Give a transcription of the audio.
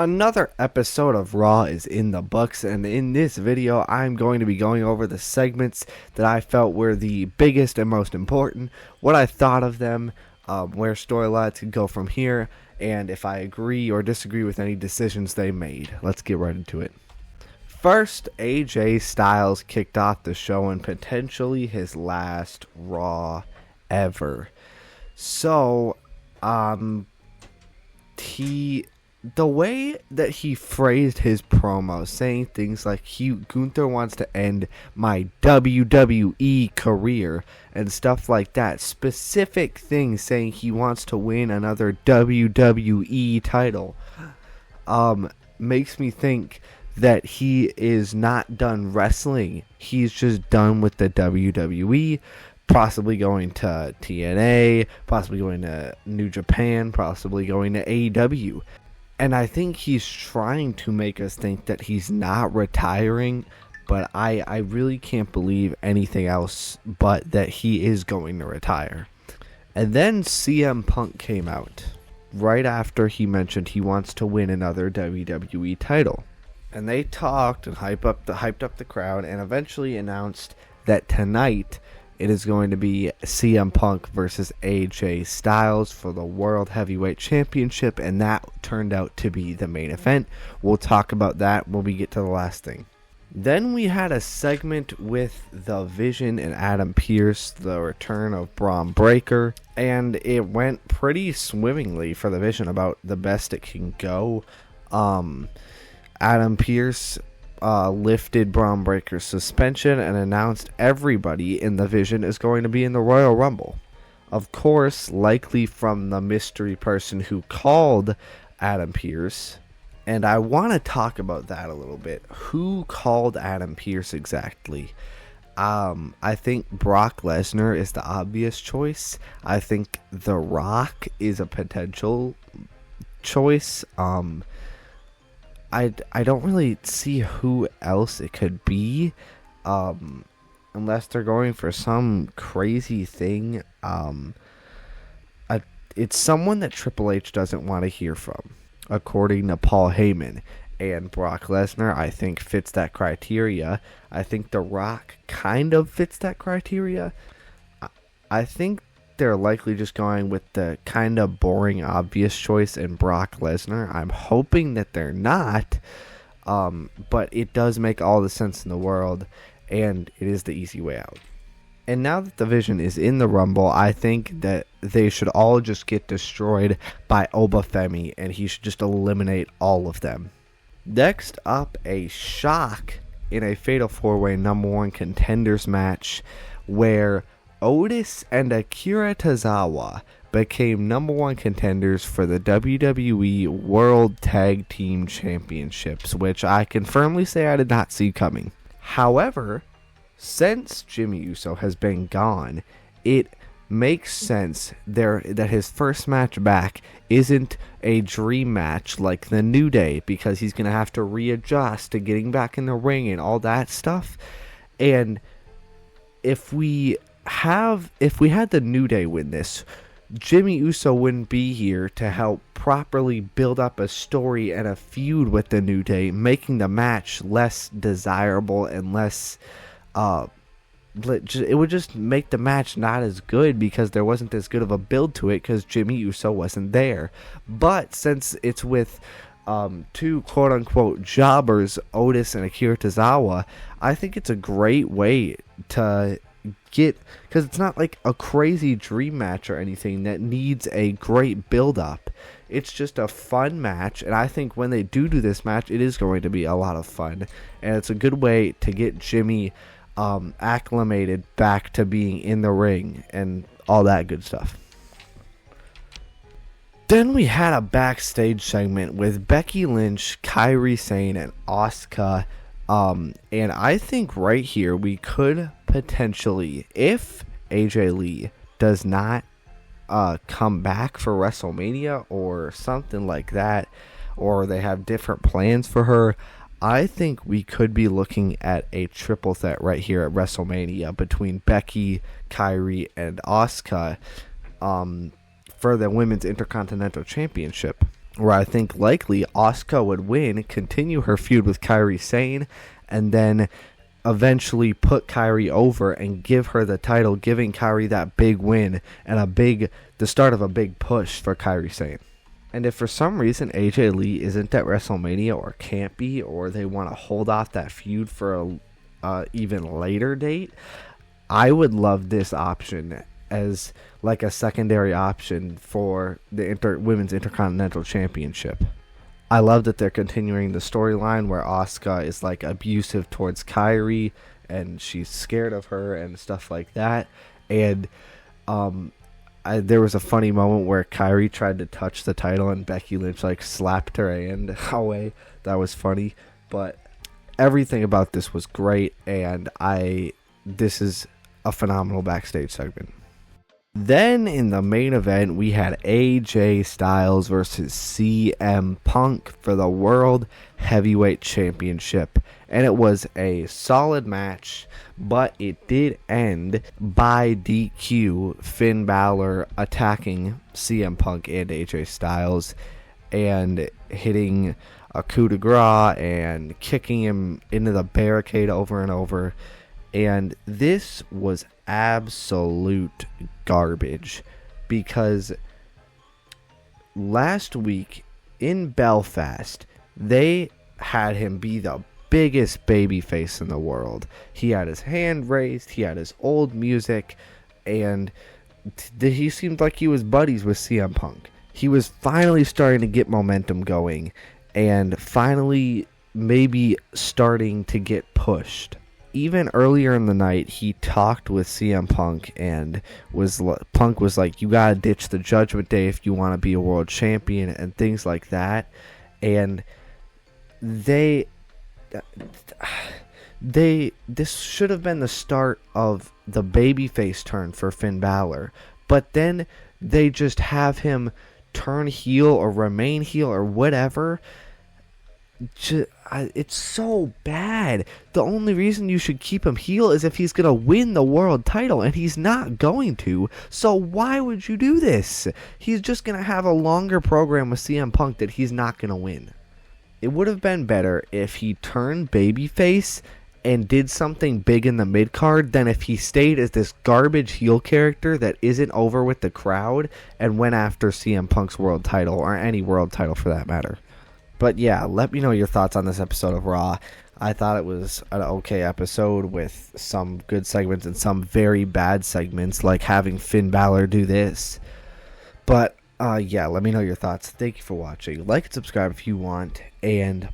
Another episode of Raw is in the books, and in this video I'm going to be going over the segments that I felt were the biggest and most important, what I thought of them, where storylines could go from here, and if I agree or disagree with any decisions they made. Let's get right into it. First, AJ Styles kicked off the show in potentially his last Raw ever. So, the way that he phrased his promo, saying things like Gunther wants to end my WWE career and stuff like that, specific things, saying he wants to win another WWE title, makes me think that he is not done wrestling. He's just done with the WWE, possibly going to TNA, possibly going to New Japan, possibly going to AEW. And I think he's trying to make us think that he's not retiring, but I really can't believe anything else but that he is going to retire. And then CM Punk came out right after he mentioned he wants to win another WWE title. And they talked and hyped up the crowd and eventually announced that tonight it is going to be CM Punk versus AJ Styles for the World Heavyweight Championship, and that turned out to be the main event. We'll talk about that when we get to the last thing. Then we had a segment with The Vision and Adam Pearce, the return of Braun Breaker, and it went pretty swimmingly for The Vision, about the best it can go. Adam Pearce lifted Braun Breaker's suspension and announced everybody in The Vision is going to be in the Royal Rumble. Of course, likely from the mystery person who called Adam Pearce. And I want to talk about that a little bit. Who called Adam Pearce exactly? I think Brock Lesnar is the obvious choice. I think The Rock is a potential choice. I don't really see who else it could be, unless they're going for some crazy thing. It's someone that Triple H doesn't want to hear from, according to Paul Heyman. And Brock Lesnar, I think, fits that criteria. I think The Rock kind of fits that criteria. I think they're likely just going with the kind of boring, obvious choice in Brock Lesnar. I'm hoping that they're not, but it does make all the sense in the world, and it is the easy way out. And now that The Vision is in the Rumble, I think that they should all just get destroyed by Obafemi, and he should just eliminate all of them. Next up, a shock in a Fatal 4-Way number 1 contenders match where Otis and Akira Tozawa became number 1 contenders for the WWE World Tag Team Championships, which I can firmly say I did not see coming. However, since Jimmy Uso has been gone, it makes sense that his first match back isn't a dream match like the New Day, because he's going to have to readjust to getting back in the ring and all that stuff. And if we had the New Day win this, Jimmy Uso wouldn't be here to help properly build up a story and a feud with the New Day, making the match less desirable and less it would just make the match not as good, because there wasn't as good of a build to it because Jimmy Uso wasn't there. But since it's with two quote-unquote jobbers, Otis and Akira Tozawa, I think it's a great way to get, because it's not like a crazy dream match or anything that needs a great build-up. It's just a fun match, and I think when they do this match, it is going to be a lot of fun, and it's a good way to get Jimmy acclimated back to being in the ring and all that good stuff. Then we had a backstage segment with Becky Lynch, Kairi Sane, and Asuka. And I think right here we could potentially, if AJ Lee does not come back for WrestleMania or something like that, or they have different plans for her, I think we could be looking at a triple threat right here at WrestleMania between Becky, Kairi, and Asuka for the Women's Intercontinental Championship. where I think likely Asuka would win, continue her feud with Kairi Sane, and then eventually put Kairi over and give her the title, giving Kairi that big win and the start of a big push for Kairi Sane. And if for some reason AJ Lee isn't at WrestleMania or can't be, or they want to hold off that feud for a even later date, I would love this option as like a secondary option for the Women's Intercontinental Championship. I love that they're continuing the storyline where Asuka is like abusive towards Kairi and she's scared of her and stuff like that. And there was a funny moment where Kairi tried to touch the title and Becky Lynch like slapped her hand away. That was funny, but everything about this was great, and this is a phenomenal backstage segment. Then in the main event, we had AJ Styles versus CM Punk for the World Heavyweight Championship. And it was a solid match, but it did end by DQ, Finn Balor attacking CM Punk and AJ Styles and hitting a coup de grace and kicking him into the barricade over and over. And this was absolute garbage, because last week in Belfast, they had him be the biggest babyface in the world. He had his hand raised, he had his old music, and he seemed like he was buddies with CM Punk. He was finally starting to get momentum going, and finally maybe starting to get pushed. Even earlier in the night, he talked with CM Punk, and Punk was like, you gotta ditch the Judgment Day if you want to be a world champion, and things like that. And this should have been the start of the babyface turn for Finn Balor, but then they just have him turn heel or remain heel or whatever. It's so bad. The only reason you should keep him heel is if he's going to win the world title, and he's not going to. So why would you do this? He's just going to have a longer program with CM Punk that he's not going to win. It would have been better if he turned babyface and did something big in the mid-card than if he stayed as this garbage heel character that isn't over with the crowd and went after CM Punk's world title, or any world title for that matter. But yeah, let me know your thoughts on this episode of Raw. I thought it was an okay episode with some good segments and some very bad segments, like having Finn Balor do this. But yeah, let me know your thoughts. Thank you for watching. Like and subscribe if you want, and